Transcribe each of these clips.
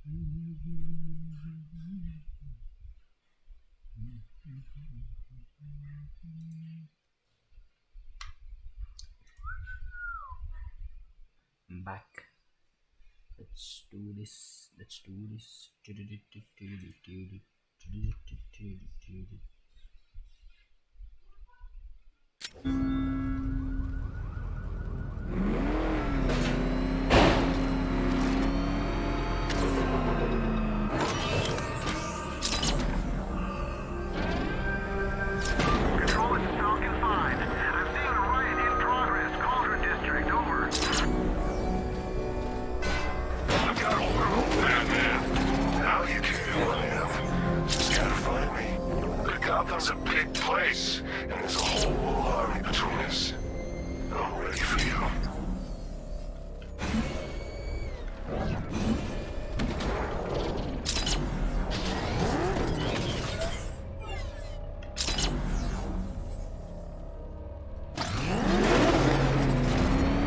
I'm back. Let's do this. Gotham's a big place, and there's a whole army between us. I'm ready for you.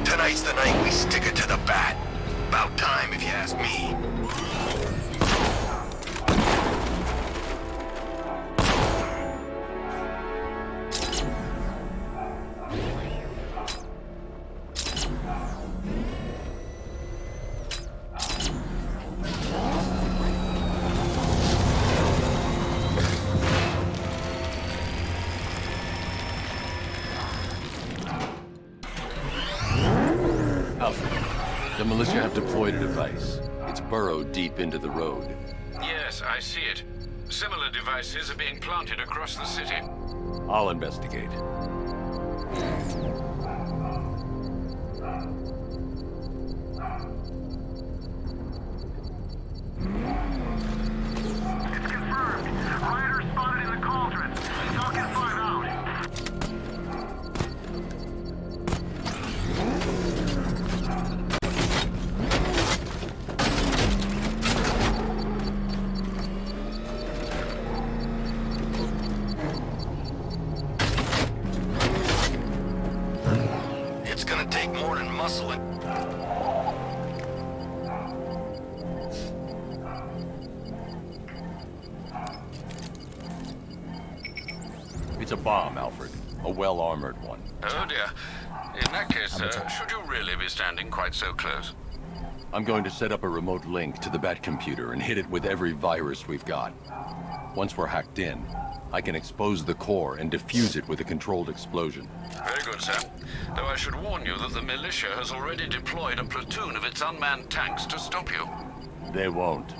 Tonight's the night we stick it to the bat. About time, if you ask me. The militia have deployed a device. It's burrowed deep into the road. Yes, I see it. Similar devices are being planted across the city. I'll investigate. It's confirmed. Rider spotted in the cauldron. Falcon 5 out. It's gonna take more than muscling. It's a bomb, Alfred. A well-armored one. Oh dear. In that case, should you really be standing quite so close? I'm going to set up a remote link to the Bat computer and hit it with every virus we've got. Once we're hacked in, I can expose the core and defuse it with a controlled explosion. Very good, sir. Though I should warn you that the militia has already deployed a platoon of its unmanned tanks to stop you. They won't.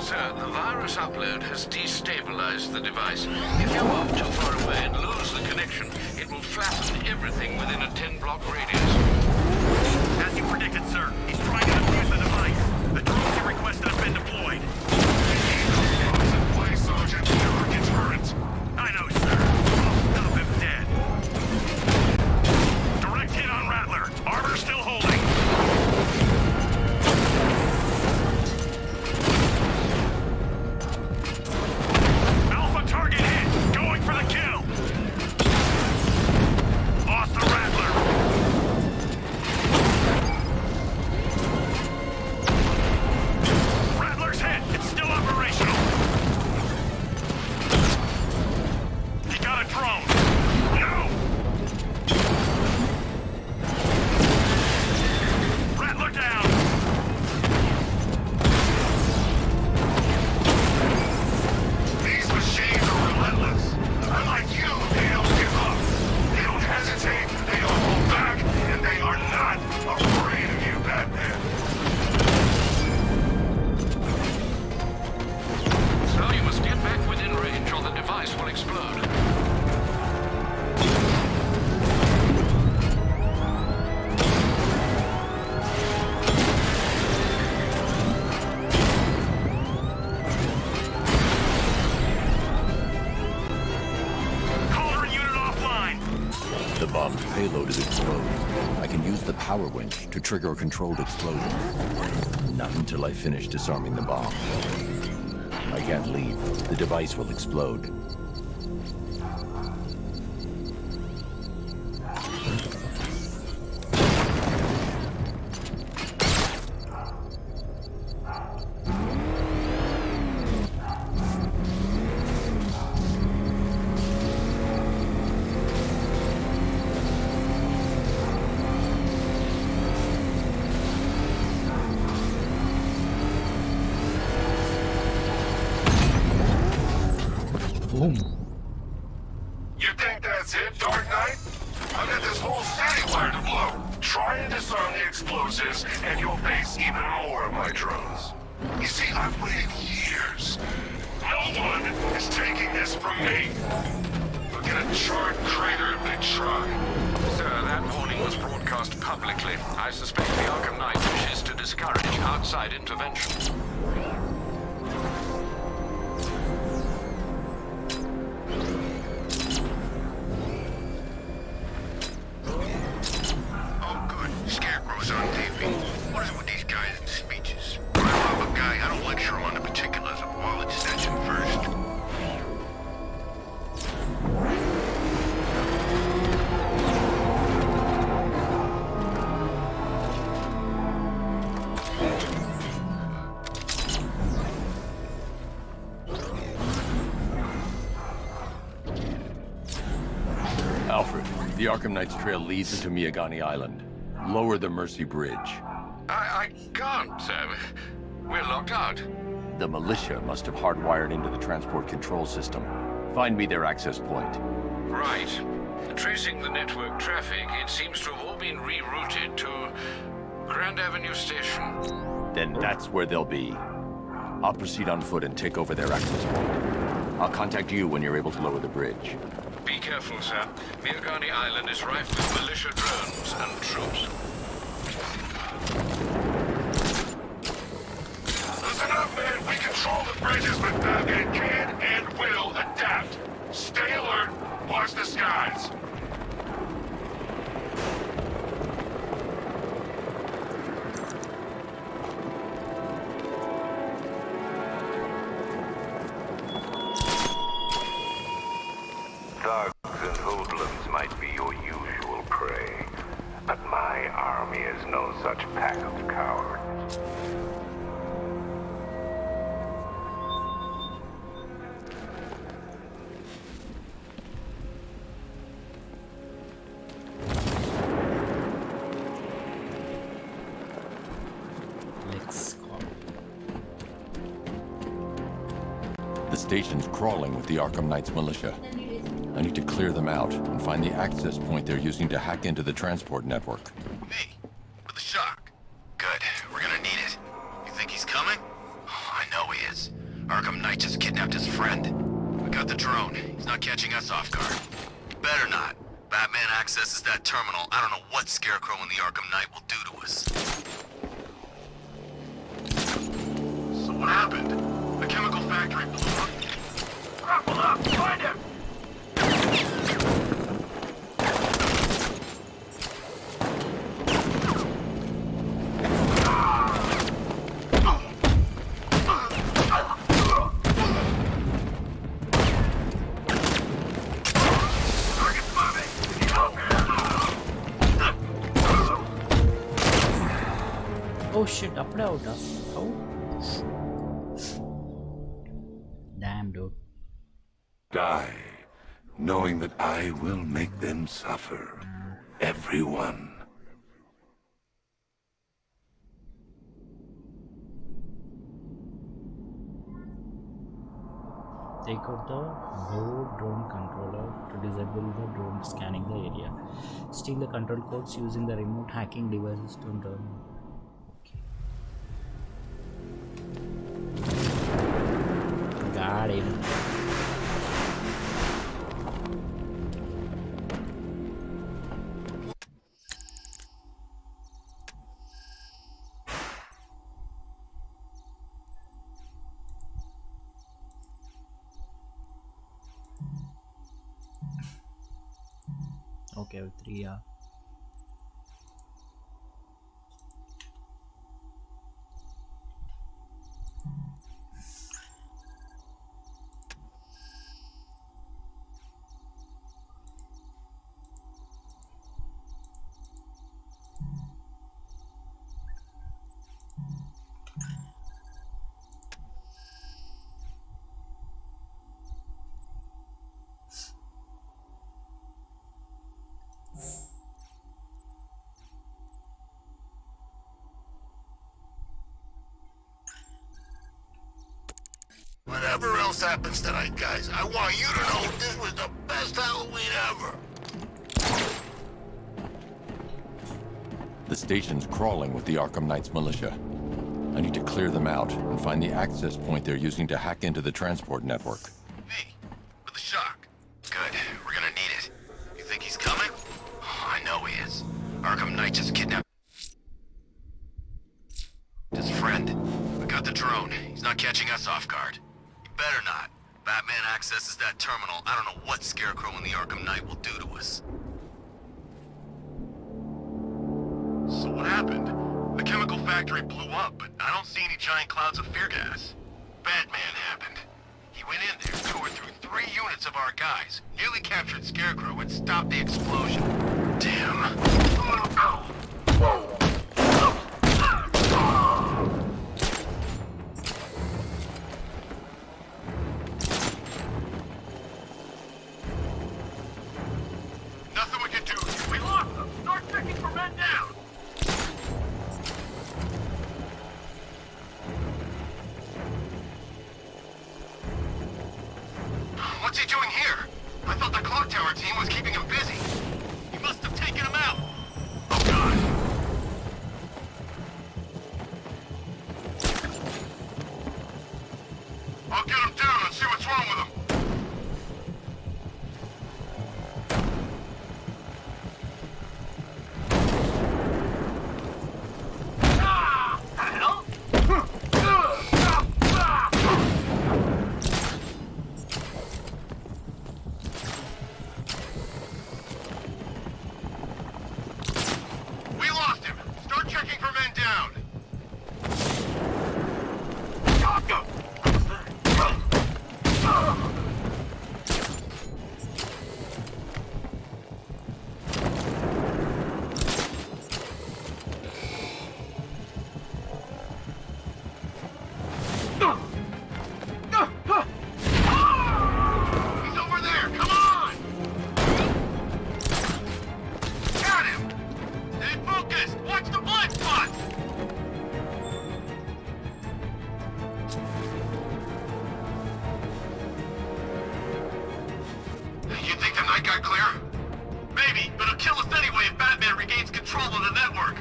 Sir, the virus upload has destabilized the device. If you move too far away and lose the connection, it will flatten everything within a 10-block radius. As you predicted, sir, he's trying to defuse the device. The drones he requested have been deployed. Play, Sergeant. Target's hurt. I know, sir. I'll stop him dead. Direct hit on Rattler. Armor still holding. Alpha target hit. Going for the kill. Lost the Rattler. Rattler's hit. It's still operational. He got a drone. No! Rattler down. These machines are relentless. Unlike you, they don't give up. They don't hesitate. They don't hold back. And they are not afraid of you, Batman. So you must get back within range or the device will explode. Cauldron unit offline. The bomb's payload is exploded. I can use the power winch to trigger a controlled explosion. Not until I finish disarming the bomb. I can't leave. The device will explode. Boom. You think that's it, Dark Knight? I've got this whole city wired to blow. Try and disarm the explosives, and you'll face even more of my drones. You see, I've waited years. No one is taking this from me. They'll get a charred crater if they try. Sir, that warning was broadcast publicly. I suspect the Arkham Knight wishes to discourage outside intervention. Oh, good. Scarecrow's on TV. What is it with these guys and speeches? When I love a guy, I don't lecture him on the particulars of wall extension first. Alfred, the Arkham Knight's trail leads into Miagani Island. Lower the Mercy Bridge. I can't, sir. We're locked out. The militia must have hardwired into the transport control system. Find me their access point. Right. Tracing the network traffic, it seems to have all been rerouted to Grand Avenue Station. Then that's where they'll be. I'll proceed on foot and take over their access point. I'll contact you when you're able to lower the bridge. Be careful, sir. Miagani Island is rife with militia drones and troops. Listen up, man. We control the bridges, but Batman can and will adapt. Stay alert. Watch the skies. Thugs and hoodlums might be your usual prey, but my army is no such pack of cowards. Let's go. The station's crawling with the Arkham Knight's militia. I need to clear them out and find the access point they're using to hack into the transport network. Me, with the shock. Good. We're gonna need it. You think he's coming? Oh, I know he is. Arkham Knight just kidnapped his friend. We got the drone. He's not catching us off guard. Better not. Batman accesses that terminal. I don't know what Scarecrow and the Arkham Knight will do to us. So what happened? The chemical factory blew up. Grapple up! Find him! Oh shit, up out. Oh. Damn, dude. Die, knowing that I will make them suffer. Everyone. Take out the board drone controller to disable the drone scanning the area. Steal the control codes using the remote hacking devices to turn. Okay. Got him. Okay, 3, yeah. else happens tonight, guys, I want you to know this was the best Halloween ever. The station's crawling with the Arkham Knights militia. I need to clear them out and find the access point they're using to hack into the transport network. Me, with the shock. Good, we're gonna need it. You think he's coming? Oh, I know he is. Arkham Knight just kidnapped his friend. We got the drone. He's not catching us off guard. He better not. Batman accesses that terminal. I don't know what Scarecrow and the Arkham Knight will do to us. So what happened? The chemical factory blew up, but I don't see any giant clouds of fear gas. Batman happened. He went in there, tore through 3 units of our guys, nearly captured Scarecrow, and stopped the explosion. Damn. Nothing we can do. We lost them. Start checking for men down. What's he doing here? I thought the clock tower team was keeping him busy. He must have taken him out. Oh, God. I'll get him down and see what's wrong with him. We lost him. Start checking for men down. He's over there. Come on. Got him. Stay focused. Watch the blind spots. You think the night got clear? Maybe, but it'll kill us anyway if Batman regains control of the network.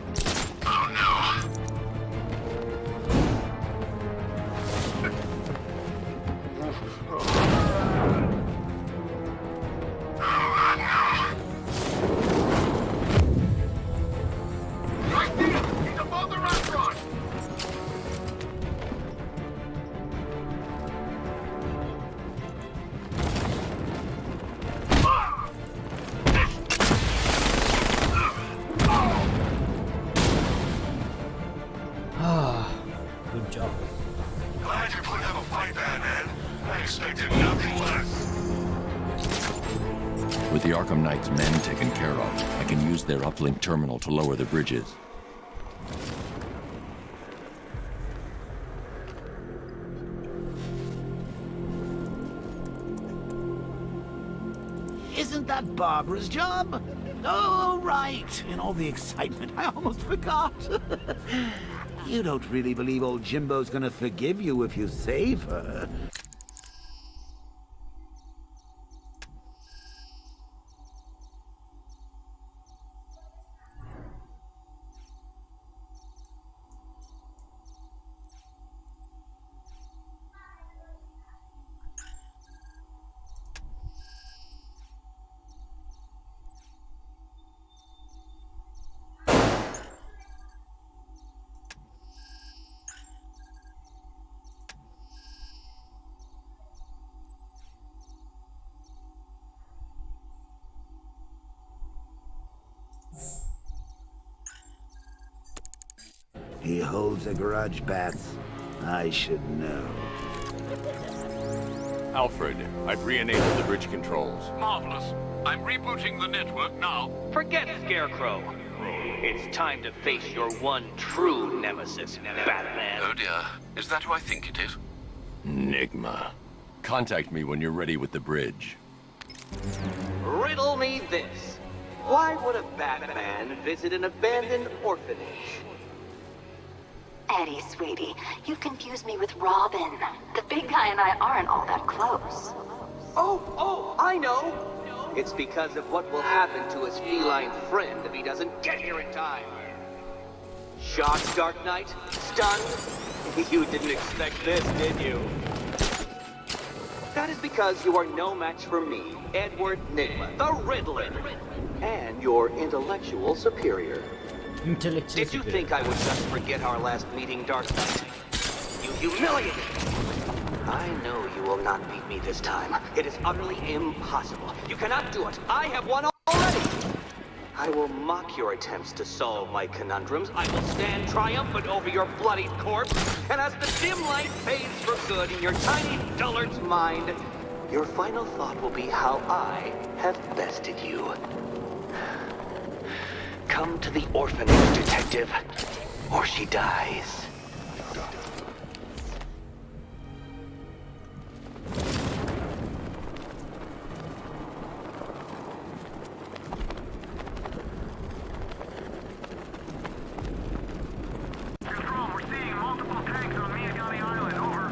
Oh no. Oh no. I see him! He's above the restaurant! Ah, good job. Glad you're putting up a fight, Batman. I expected nothing less. With the Arkham Knight's men taken care of, I can use their uplink terminal to lower the bridges. Isn't that Barbara's job? Oh, right. In all the excitement, I almost forgot. You don't really believe old Jimbo's gonna forgive you if you save her. He holds a grudge, Bats. I should know. Alfred, I've re-enabled the bridge controls. Marvelous. I'm rebooting the network now. Forget Scarecrow. It's time to face your one true nemesis, Batman. Oh dear. Is that who I think it is? Enigma. Contact me when you're ready with the bridge. Riddle me this. Why would a Batman visit an abandoned orphanage? Eddie, sweetie, you confused me with Robin. The big guy and I aren't all that close. Oh, I know! It's because of what will happen to his feline friend if he doesn't get here in time. Shocked, Dark Knight? Stunned? You didn't expect this, did you? That is because you are no match for me, Edward Nygma, the Riddler, and your intellectual superior. Did you think I would just forget our last meeting, Dark Knight? You humiliated me! I know you will not beat me this time. It is utterly impossible. You cannot do it. I have won already! I will mock your attempts to solve my conundrums. I will stand triumphant over your bloodied corpse. And as the dim light fades for good in your tiny dullard's mind, your final thought will be how I have bested you. Come to the orphanage, detective, or she dies. Control, we're seeing multiple tanks on Miyagami Island. Over.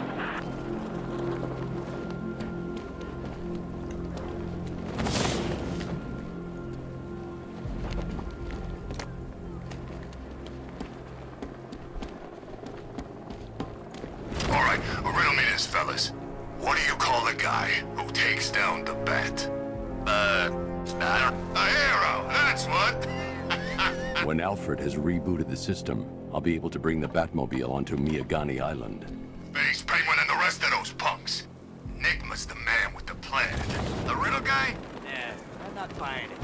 All right, riddle me this, fellas. What do you call the guy who takes down the bat? I don't... A hero, that's what. When Alfred has rebooted the system, I'll be able to bring the Batmobile onto Miyagani Island. Face Penguin and the rest of those punks. Nygma's the man with the plan. The riddle guy? Nah, I'm not buying it.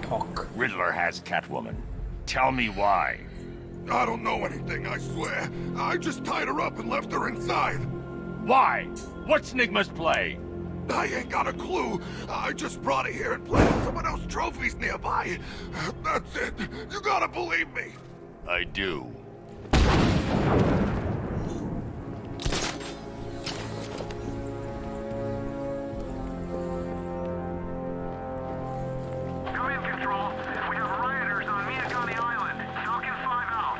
Talk. Riddler has Catwoman. Tell me why. I don't know anything, I swear. I just tied her up and left her inside. Why? What's Nygma's play? I ain't got a clue. I just brought her here and planted someone else's trophies nearby. That's it. You gotta believe me. I do. Come in, Control. We have rioters on Miyagami Island. Falcon 5 out.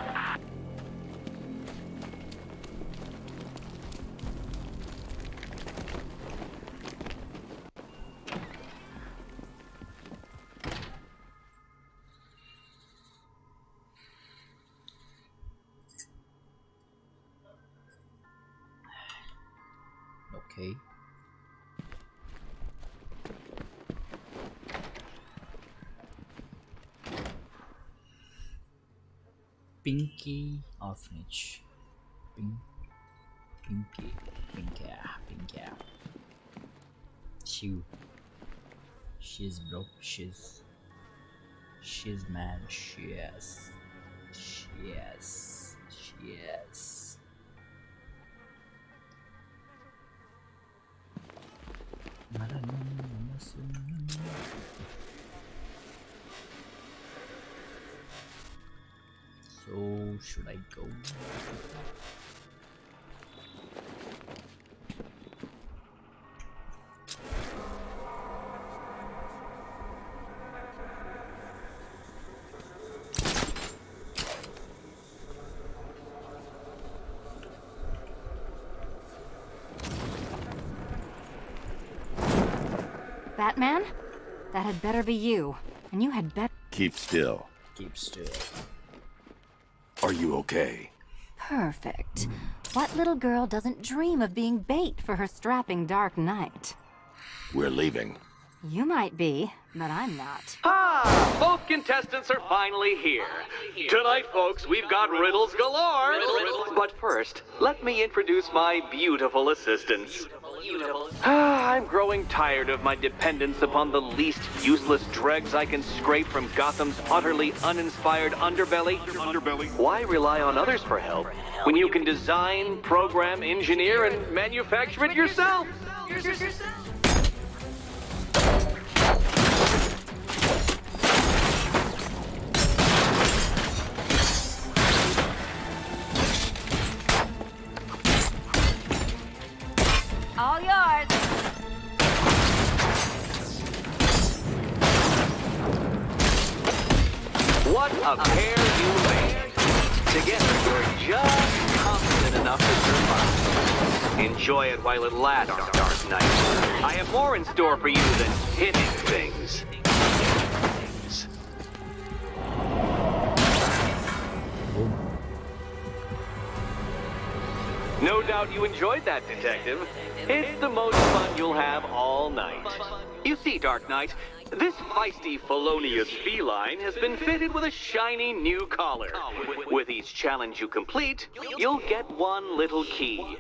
Okay. Pinky Orphanage. Pinky. She's broke. She's mad. Yes. So should I go? Batman? That had better be you. And you had better... Keep still. Keep still. Are you okay? Perfect. What little girl doesn't dream of being bait for her strapping Dark Knight? We're leaving. You might be, but I'm not. Ah, both contestants are finally here. Tonight, folks, we've got riddles galore. But first, let me introduce my beautiful assistants. I'm growing tired of my dependence upon the least useless dregs I can scrape from Gotham's utterly uninspired underbelly. Why rely on others for help when you can design, program, engineer, and manufacture it yourself? A pair you made. Together, you're just confident enough to survive. Enjoy it while it lasts, Dark Knight. I have more in store for you than hitting things. No doubt you enjoyed that, Detective. It's the most fun you'll have all night. You see, Dark Knight, this feisty felonious feline has been fitted with a shiny new collar. With each challenge you complete, you'll get one little key.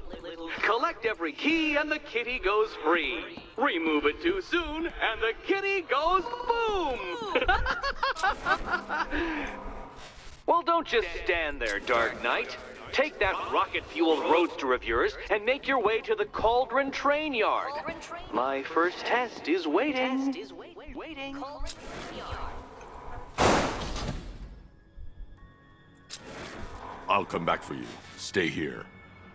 Collect every key and the kitty goes free. Remove it too soon and the kitty goes boom! Well, don't just stand there, Dark Knight. Take that rocket-fueled roadster of yours and make your way to the Cauldron Train Yard. My first test is waiting. I'll come back for you. Stay here.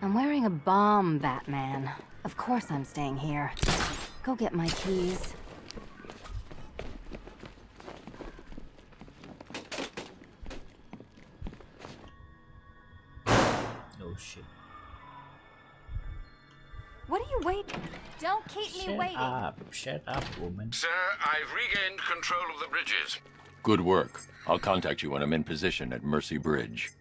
I'm wearing a bomb, Batman. Of course I'm staying here. Go get my keys. Oh shit. What are you waiting? Don't keep me waiting. Shut up, woman. Sir, I've regained control of the bridges. Good work. I'll contact you when I'm in position at Mercy Bridge.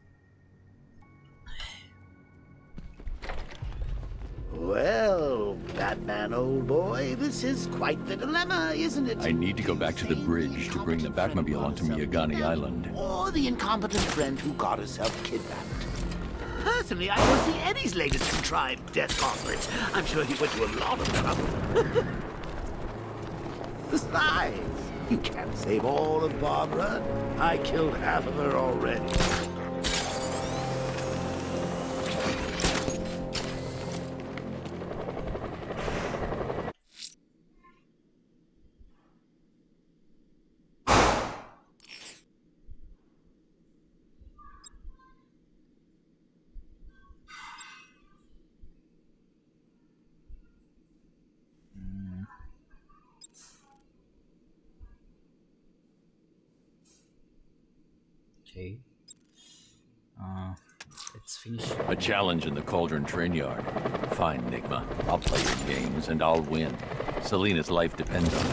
Well, Batman, old boy, this is quite the dilemma, isn't it? I need to go back to the bridge to bring the Batmobile onto Miyagani Island. Or the incompetent friend who got herself kidnapped. Personally, I don't see Eddie's latest contrived death gauntlet. I'm sure he went to a lot of trouble. Besides, you can't save all of Barbara. I killed half of her already. Okay. Let's finish. A challenge in the Cauldron Train Yard. Fine, Nigma. I'll play your games and I'll win. Selina's life depends on it.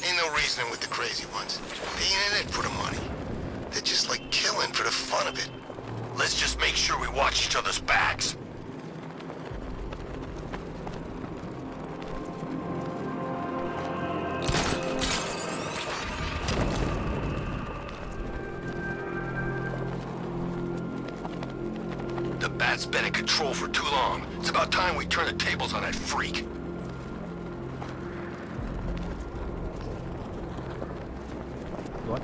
Ain't no reasoning with the crazy ones. They ain't in it for the money. They're just like killing for the fun of it. Let's just make sure we watch each other's backs. The Bat's been in control for too long. It's about time we turn the tables on that freak. What?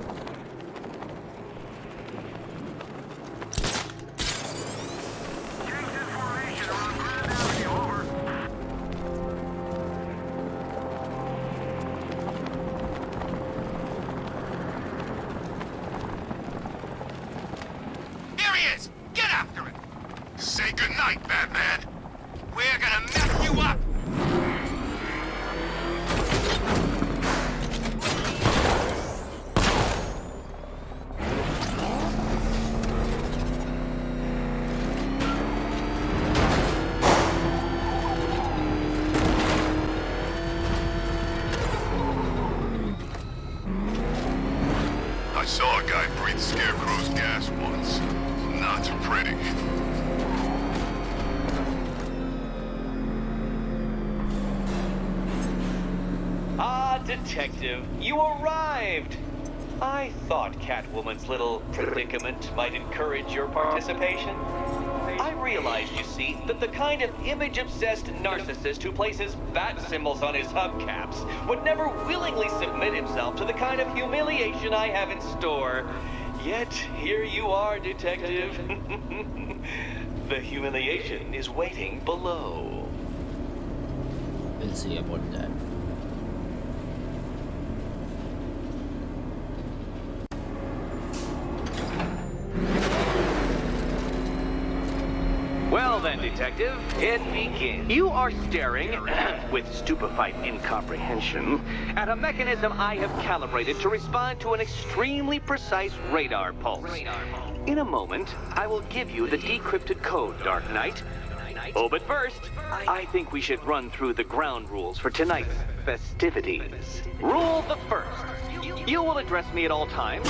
Here he is! Get after him! Say goodnight, Batman. We're gonna mess you up! I saw a guy breathe Scarecrow's gas once. Not pretty. Ah, Detective, you arrived! I thought Catwoman's little predicament might encourage your participation. I realized, you see, that the kind of image-obsessed narcissist who places bat symbols on his hubcaps would never willingly submit himself to the kind of humiliation I have in store. Yet, here you are, Detective. The humiliation is waiting below. We'll see about that. Well then, Detective, it begins. You are staring, with stupefied incomprehension, at a mechanism I have calibrated to respond to an extremely precise radar pulse. In a moment, I will give you the decrypted code, Dark Knight. Oh, but first, I think we should run through the ground rules for tonight's festivities. Rule the first. You will address me at all times.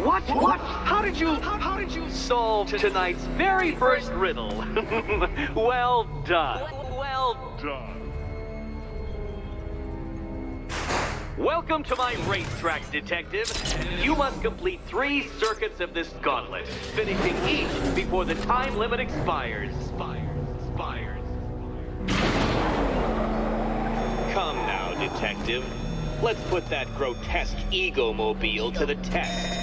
What? How did you solve tonight's very first riddle? Well done. Welcome to my racetrack, Detective. You must complete 3 circuits of this gauntlet, finishing each before the time limit expires. Come now, Detective. Let's put that grotesque ego-mobile to the test.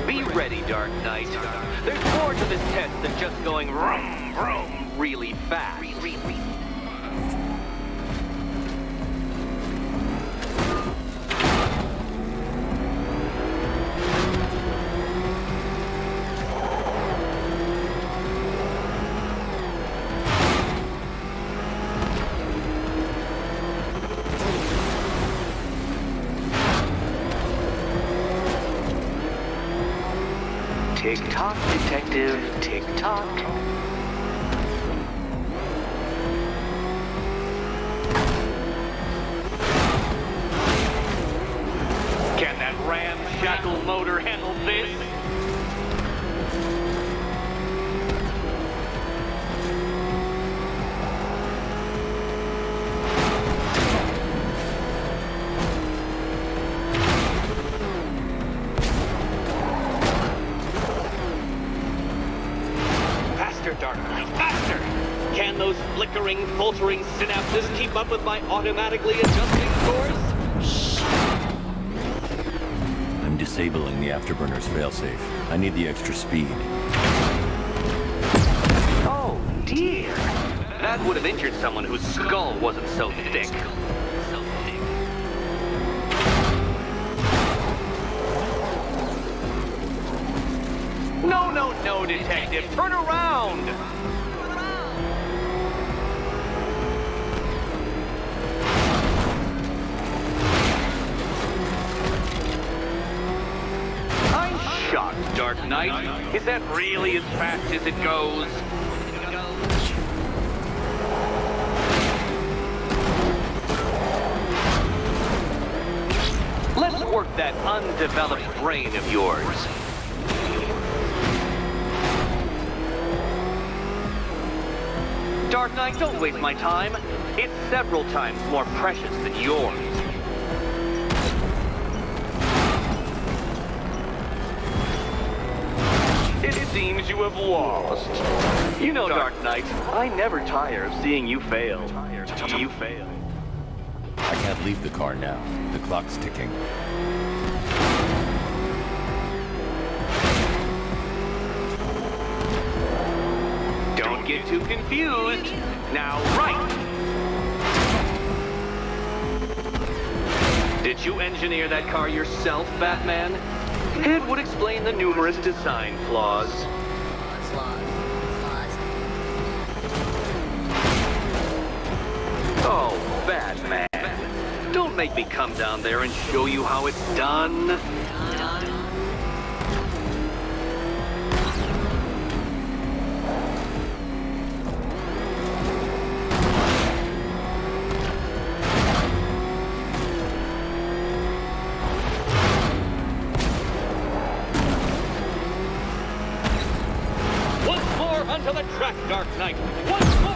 Be ready, Dark Knight. There's more to this test than just going vroom, vroom really fast. Tick-tock, Detective, tick-tock. Can that ramshackle motor handle this? Flickering, faltering synapses keep up with my automatically adjusting course? I'm disabling the afterburner's failsafe. I need the extra speed. Oh, dear. That would have injured someone whose skull wasn't so thick. No, Detective. Turn around! Dark Knight, is that really as fast as it goes? Let's work that undeveloped brain of yours. Dark Knight, don't waste my time. It's several times more precious than yours. It seems you have lost. You know, Dark Knight, I never tire of seeing you fail. You fail. I can't leave the car now. The clock's ticking. Don't get too confused. Now, right. Did you engineer that car yourself, Batman? It would explain the numerous design flaws. Oh, Batman. Don't make me come down there and show you how it's done. Onto the track, Dark Knight. Once more!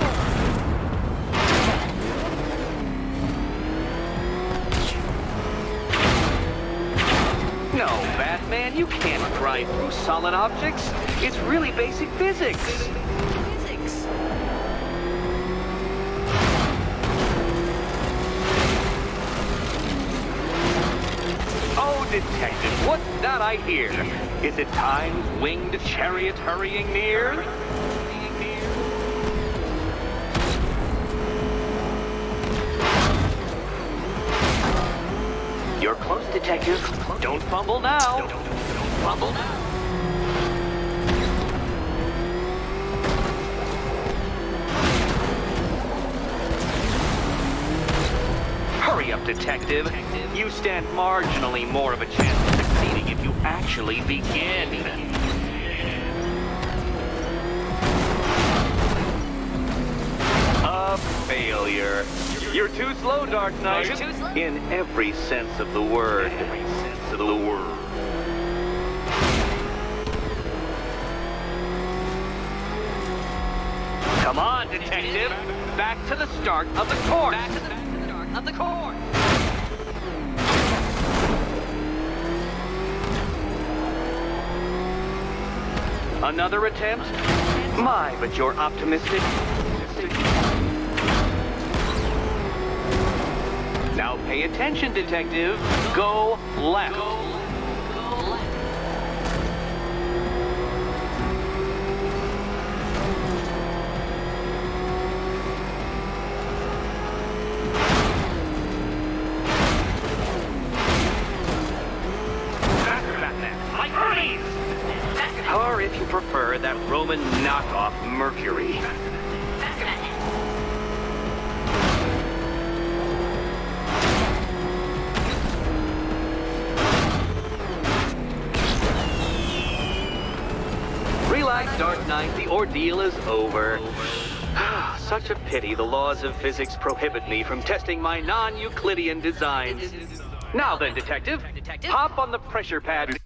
No, Batman, you can't drive through solid objects. It's really basic physics. Oh, Detective, what's that I hear? Is it time's winged chariot hurrying near? You're close, Detective. Don't fumble now. Don't fumble now. Hurry up, Detective. You stand marginally more of a chance of succeeding if you actually begin. A failure. You're too slow, Dark Knight. In every sense of the word. Come on, Detective. Back to the start of the course. Another attempt? My, but you're optimistic. Now pay attention, Detective. Go left. Or if you prefer, that Roman knockoff Mercury. Relax, Dark Knight. The ordeal is over. Such a pity the laws of physics prohibit me from testing my non-Euclidean designs. Now then, Detective, hop on the pressure pad.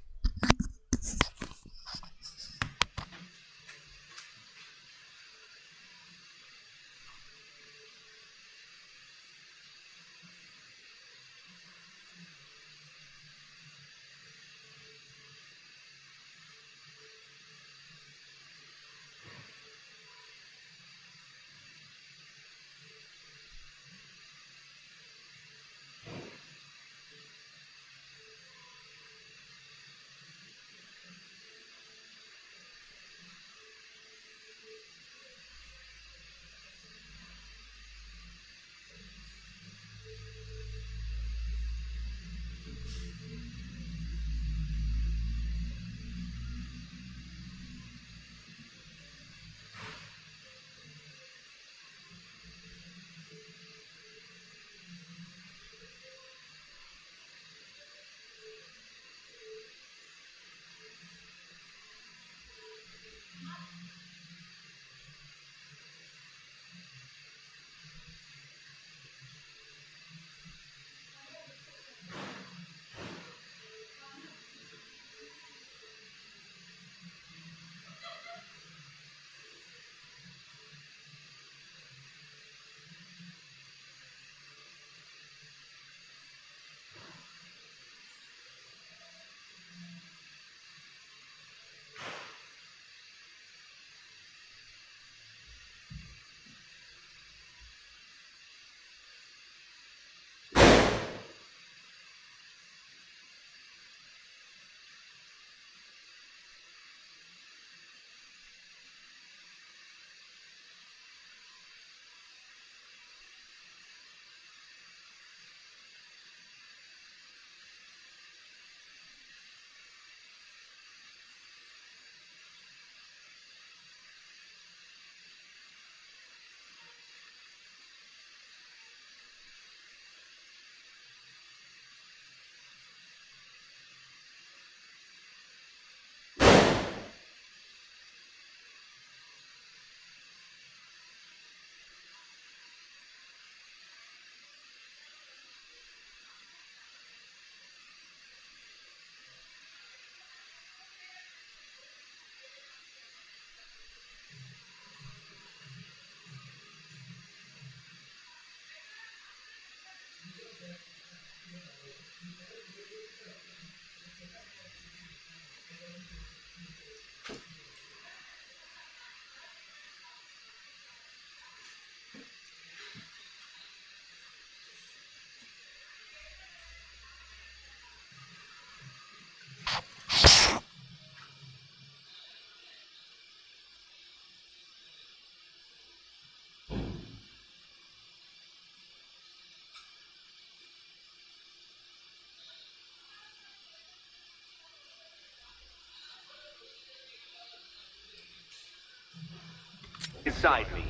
Beside me.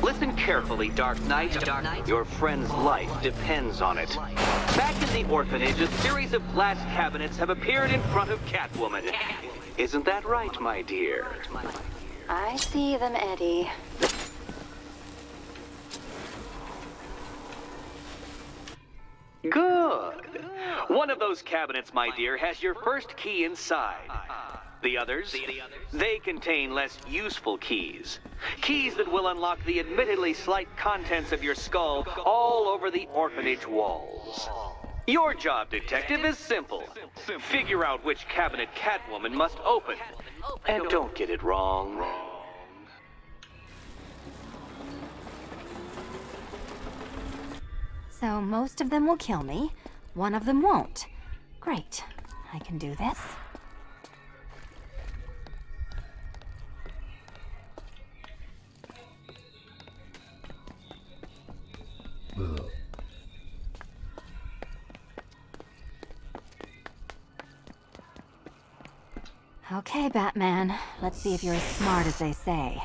Listen carefully, Dark Knight. Your friend's life depends on it. Back in the orphanage, a series of glass cabinets have appeared in front of Catwoman. Isn't that right, my dear? I see them, Eddie. Good. One of those cabinets, my dear, has your first key inside. The others, they contain less useful keys. Keys that will unlock the admittedly slight contents of your skull all over the orphanage walls. Your job, detective, is simple. Figure out which cabinet Catwoman must open. And don't get it wrong. So most of them will kill me. One of them won't. Great. I can do this. Okay, Batman. Let's see if you're as smart as they say.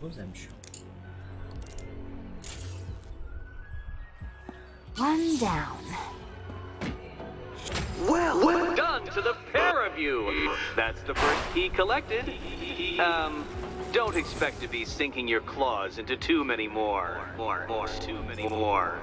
I'm sure. One down. Well done to the pair of you. That's the first key collected. Don't expect to be sinking your claws into too many more. Too many more.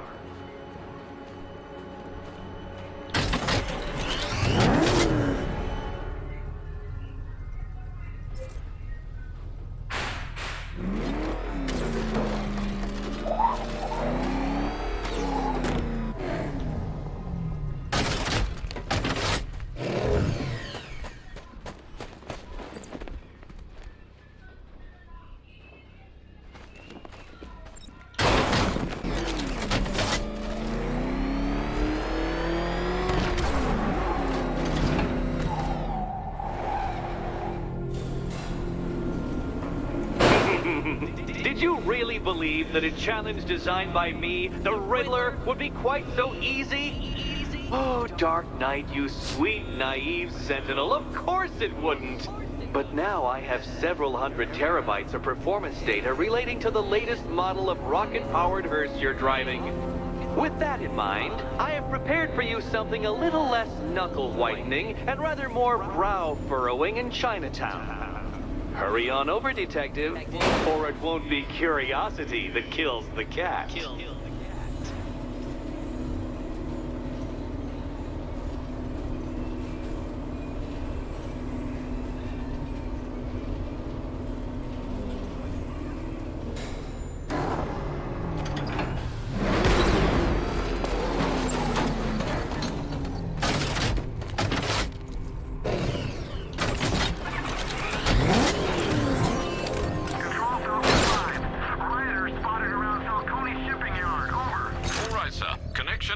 Did you really believe that a challenge designed by me, the Riddler, would be quite so easy? Oh, Dark Knight, you sweet, naive sentinel, of course it wouldn't. But now I have several hundred terabytes of performance data relating to the latest model of rocket-powered hearse you're driving. With that in mind, I have prepared for you something a little less knuckle-whitening and rather more brow-furrowing in Chinatown. Hurry on over, detective, or it won't be curiosity that kills the cat.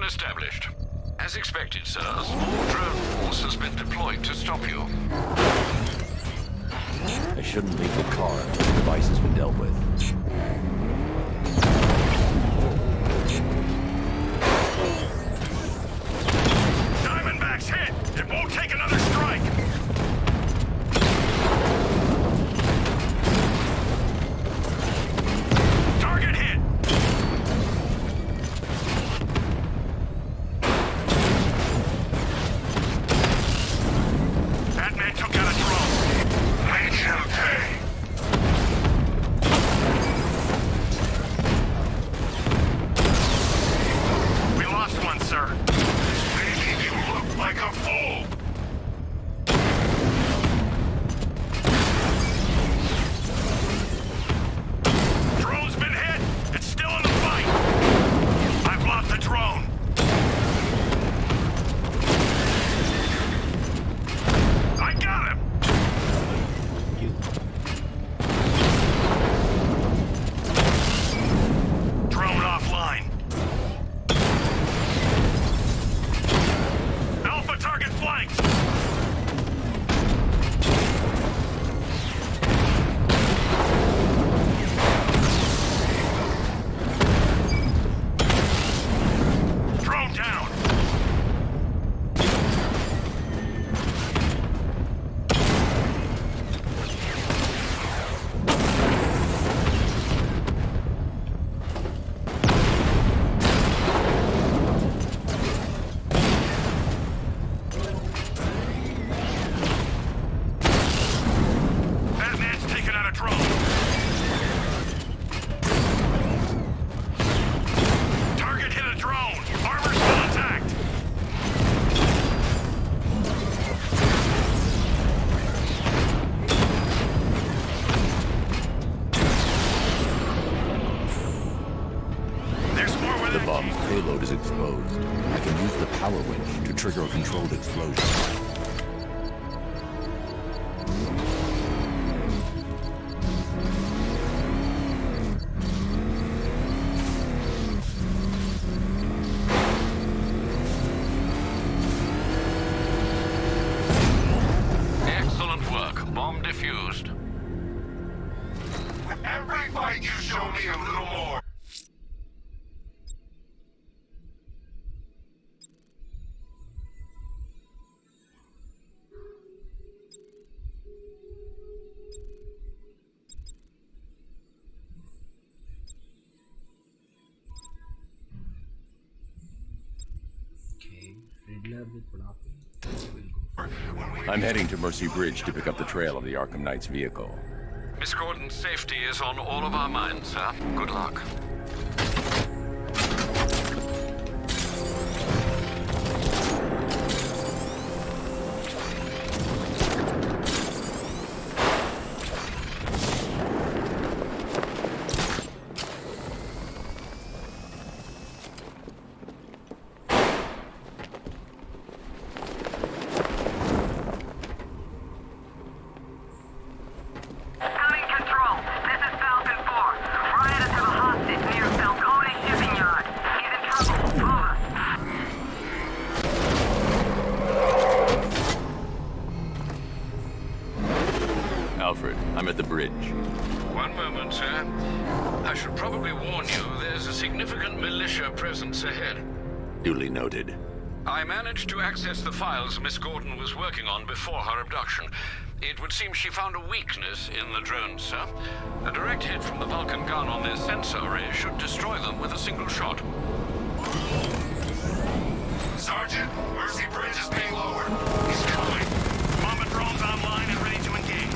Established. As expected, sirs. Drone force has been deployed to stop you. I shouldn't leave the car until the device has been dealt with. The bomb's payload is exposed. I can use the power winch to trigger a controlled explosion. Excellent work. Bomb defused. Every fight you show me a little more. Okay, Riddler with Pulapi. We'll go. I'm heading to Mercy Bridge to pick up the trail of the Arkham Knight's vehicle. Miss Gordon's safety is on all of our minds, sir. Good luck. Coming control. This is Falcon 4. Riot to a hostage near Falcone shipping yard. He's in trouble. Over. Alfred, I'm at the bridge. One moment, sir. I should probably warn you, there's a significant militia presence ahead. Duly noted. I managed to access the files Miss Gordon was working on before her abduction. It would seem she found a weakness in the drones, sir. A direct hit from the Vulcan gun on their sensor array should destroy them with a single shot. Sergeant, Mercy Bridge is being lowered. He's coming. Bomber drones online and ready to engage.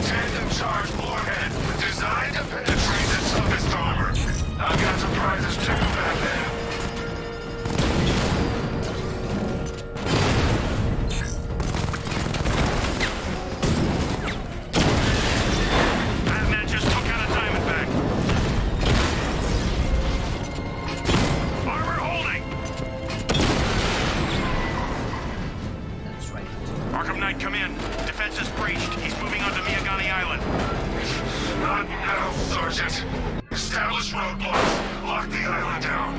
Tandem charge warhead, designed to penetrate the toughest armor. I've got surprises too, Batman. Batman just took out a Diamondback. Armor holding. That's right. Arkham Knight, come in. Defense is breached. He's moving onto Miyagani Island. Not now, Sergeant. Establish roadblocks. Lock the island down.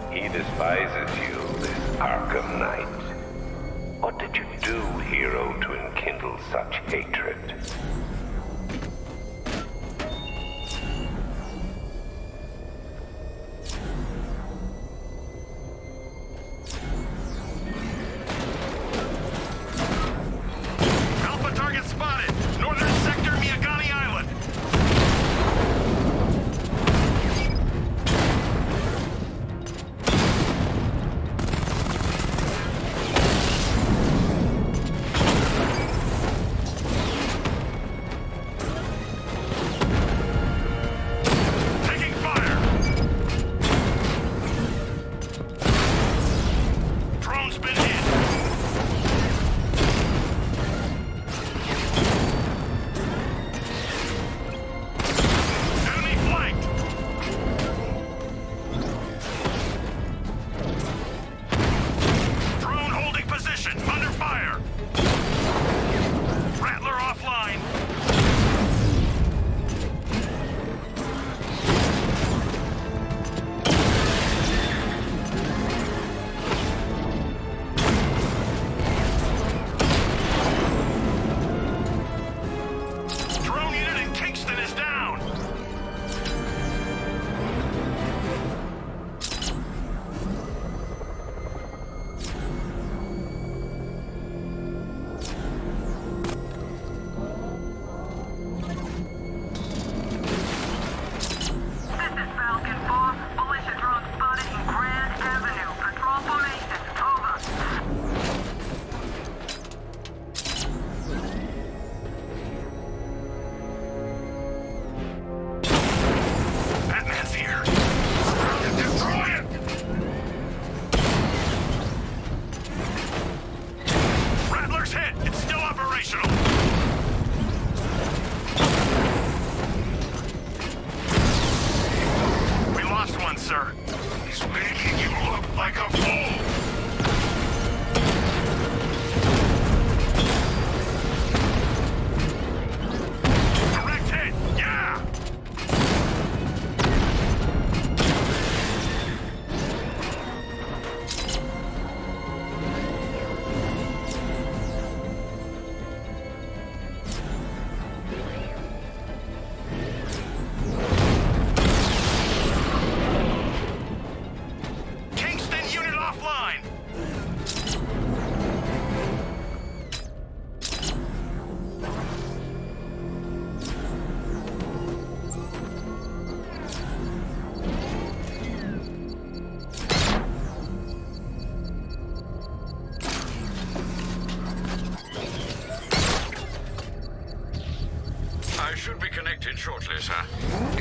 He despises you, this Arkham Knight. What did you do, hero, to enkindle such hatred? Alpha target spotted. Northern sector, Miyagani Island.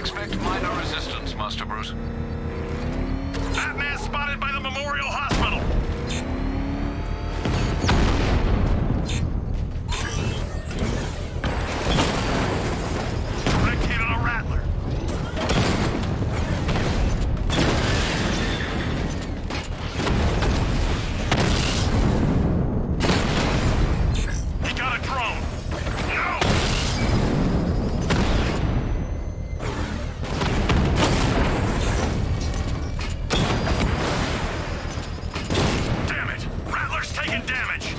Expect minor resistance, Master Bruce. Batman spotted by the Memorial Hospital. Direct hit on a Rattler. He got a drone. No! Damn it! Rattler's taking damage!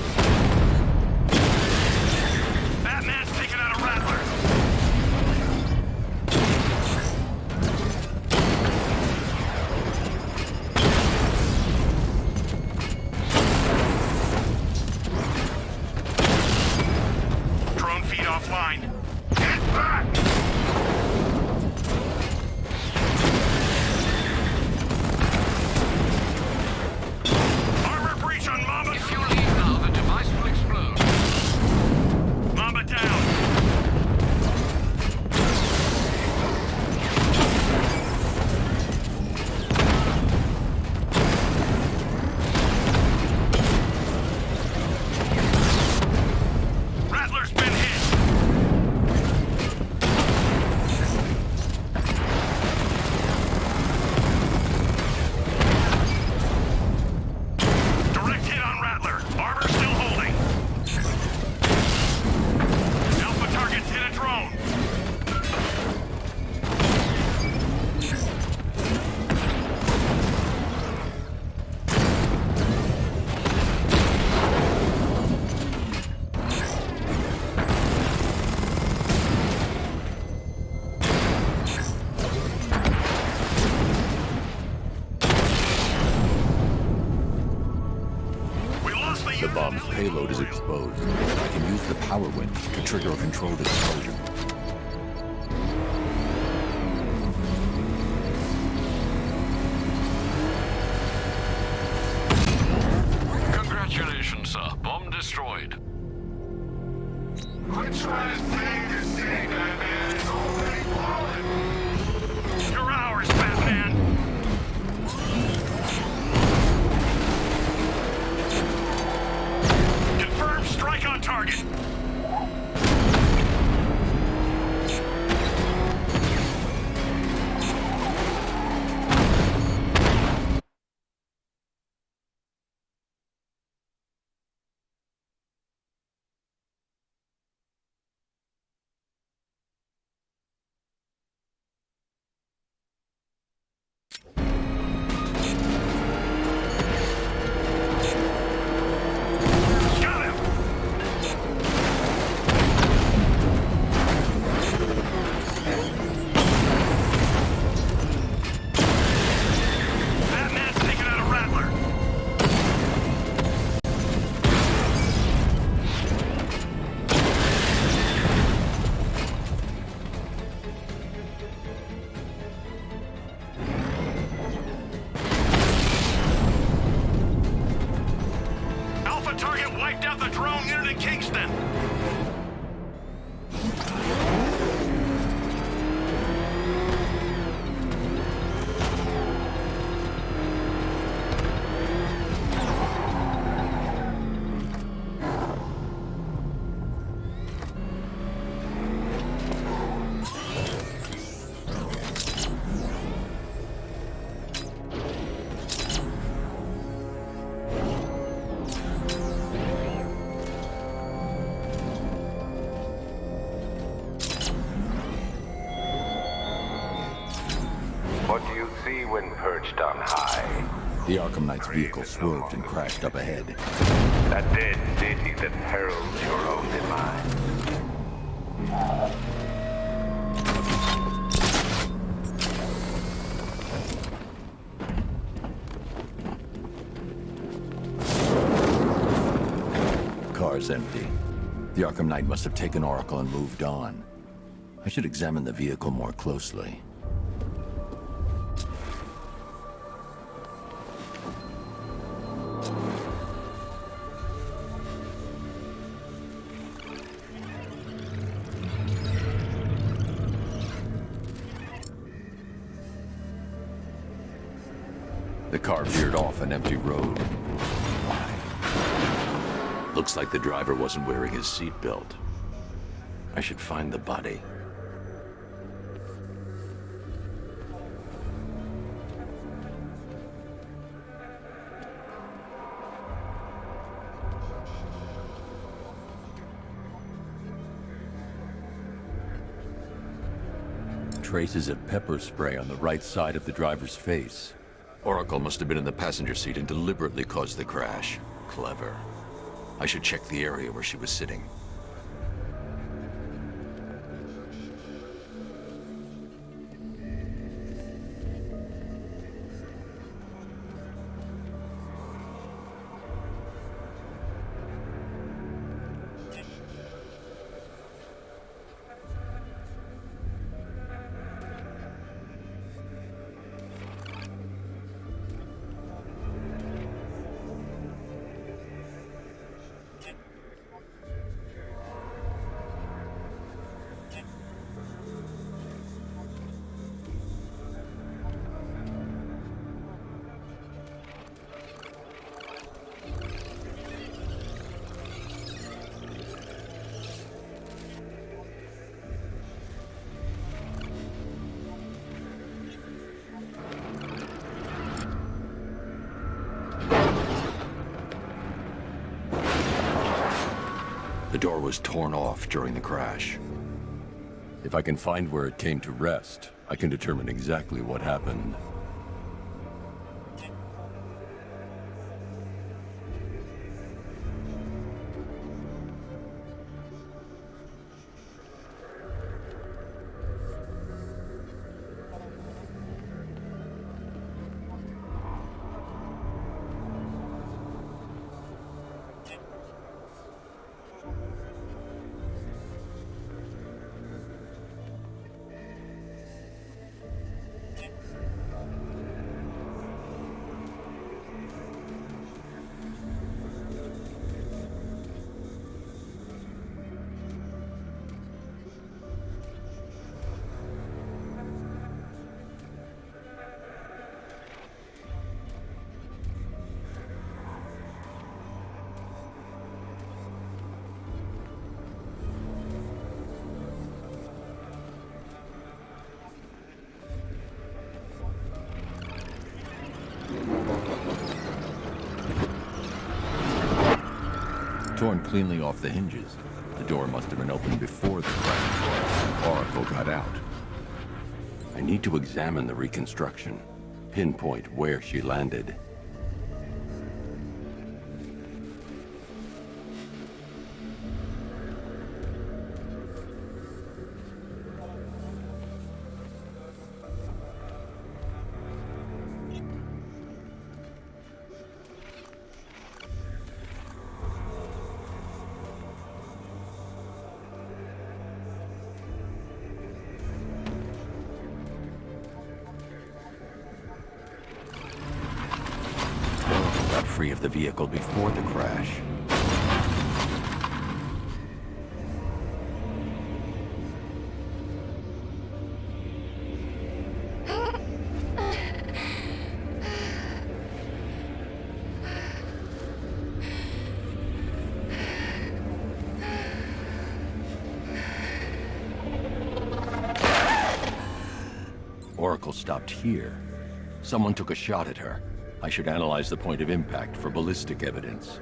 Batman's taking out a Rattler! Drone feed offline. Get back! Armor breach on Mamba. If you leave now, the device will explode. Mamba down. Rattler's been hit. Direct hit on Rattler. Armor still holding. Alpha targets hit a drone. We lost the The unit. bomb's payload is exposed. I can use the power winch to trigger a controlled explosion. Congratulations, sir. Bomb destroyed. Quit trying to save the city, Batman. It's already fallen. You're ours, Batman. Confirm strike on target. Got him. Batman's taking out a Rattler. Alpha target wiped out the drone unit in Kingston. What do you see when perched on high? The Arkham Knight's vehicle swerved and crashed up ahead. A dead city that heralds your own demise. Car's empty. The Arkham Knight must have taken Oracle and moved on. I should examine the vehicle more closely. The car veered off an empty road. Why? Looks like the driver wasn't wearing his seatbelt. I should find the body. Traces of pepper spray on the right side of the driver's face. Oracle must have been in the passenger seat and deliberately caused the crash. Clever. I should check the area where she was sitting. The door was torn off during the crash. If I can find where it came to rest, I can determine exactly what happened. Torn cleanly off the hinges. The door must have been opened before the crash. Oracle got out. I need to examine the reconstruction, pinpoint where she landed. Free of the vehicle before the crash. Oracle stopped here. Someone took a shot at her. I should analyze the point of impact for ballistic evidence.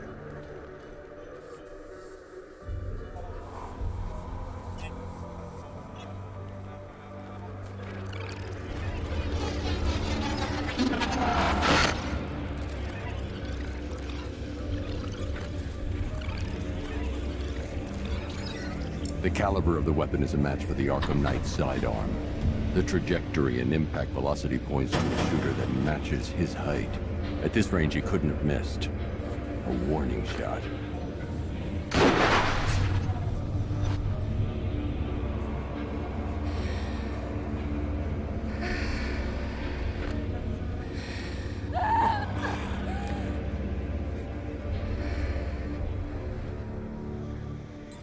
The caliber of the weapon is a match for the Arkham Knight's sidearm. The trajectory and impact velocity points to a shooter that matches his height. At this range, he couldn't have missed. A warning shot.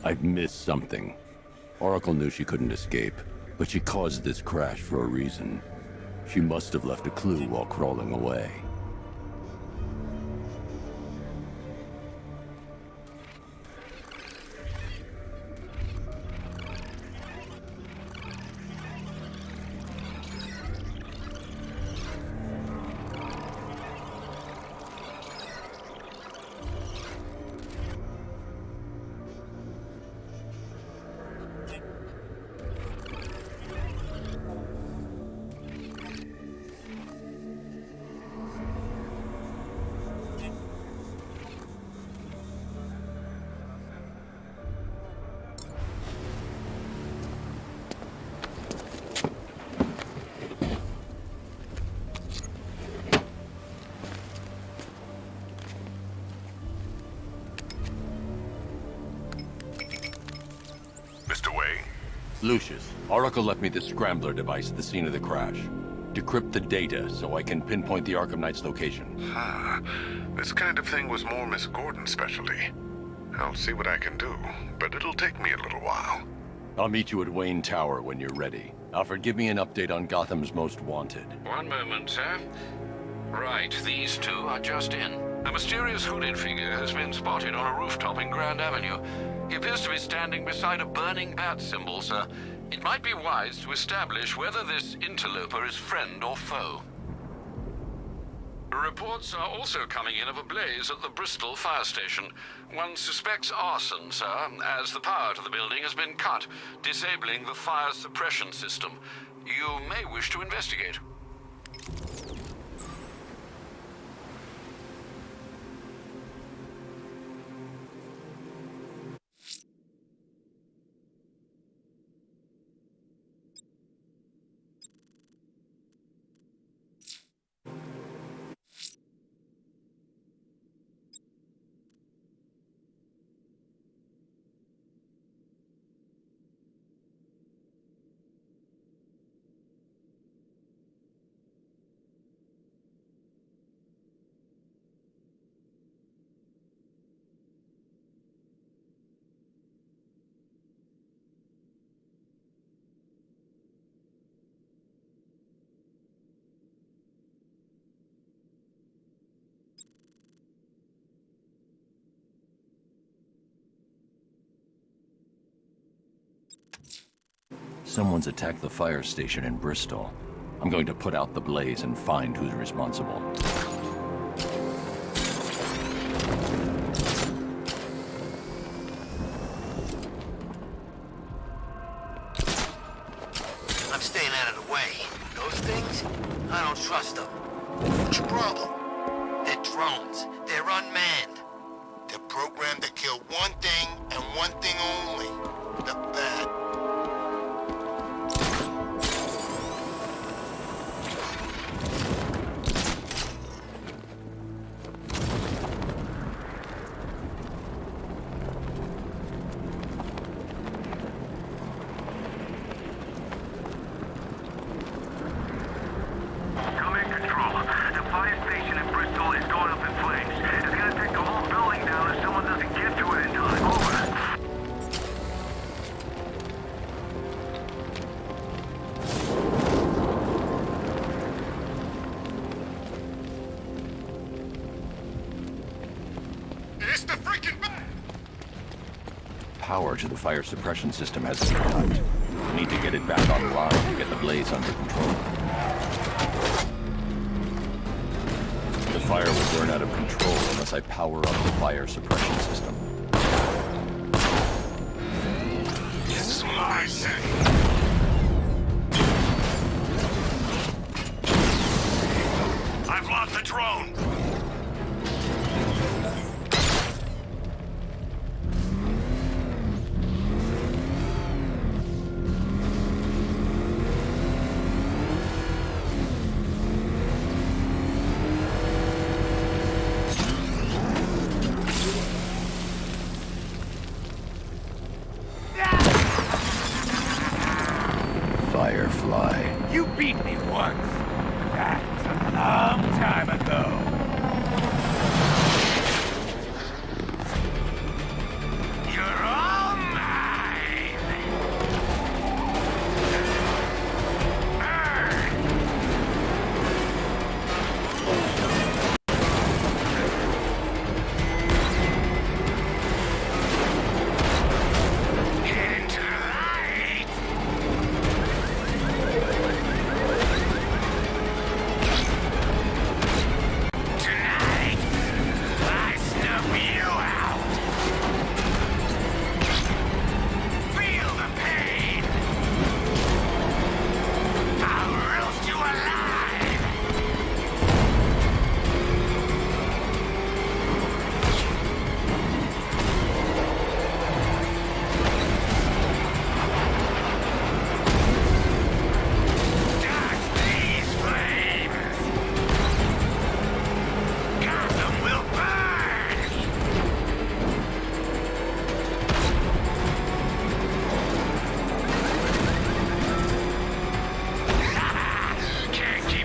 I've missed something. Oracle knew she couldn't escape, but she caused this crash for a reason. She must have left a clue while crawling away. Lucius, Oracle left me the scrambler device at the scene of the crash. Decrypt the data so I can pinpoint the Arkham Knight's location. This kind of thing was more Miss Gordon's specialty. I'll see what I can do, but it'll take me a little while. I'll meet you at Wayne Tower when you're ready. Alfred, give me an update on Gotham's Most Wanted. One moment, sir. Right, these two are just in. A mysterious hooded figure has been spotted on a rooftop in Grand Avenue. He appears to be standing beside a burning bat symbol, sir. It might be wise to establish whether this interloper is friend or foe. Reports are also coming in of a blaze at the Bristol fire station. One suspects arson, sir, as the power to the building has been cut, disabling the fire suppression system. You may wish to investigate. Someone's attacked the fire station in Bristol. I'm going to put out the blaze and find who's responsible. I'm staying out of the way. Those things, I don't trust them. What's your problem? They're drones. They're unmanned. They're programmed to kill one thing and one thing only. The bat. Power to the fire suppression system has been cut. We need to get it back online to get the blaze under control. The fire will burn out of control unless I power up the fire suppression system. It's my city. I've lost the drone. Firefly. You beat me once. That's a long time ago. You're all mine. Into light.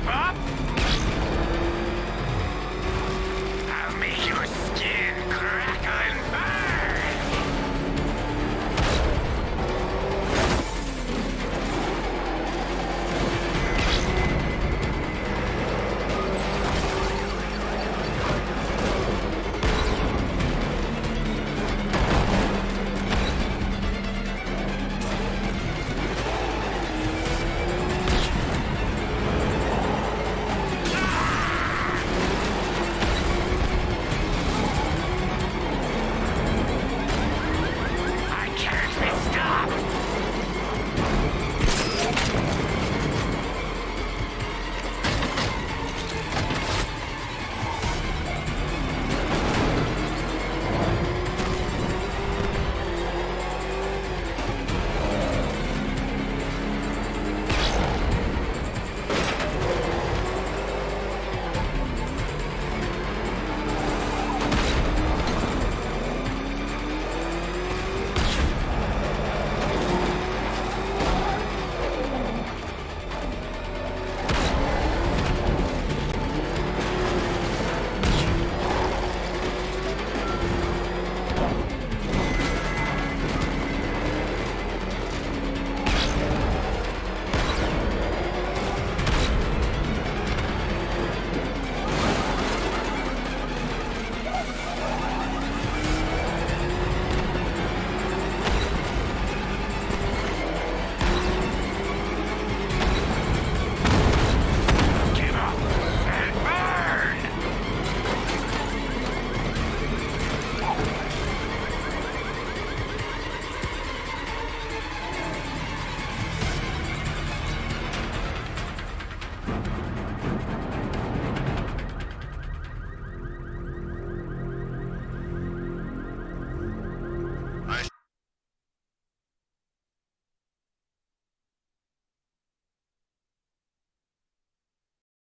Up!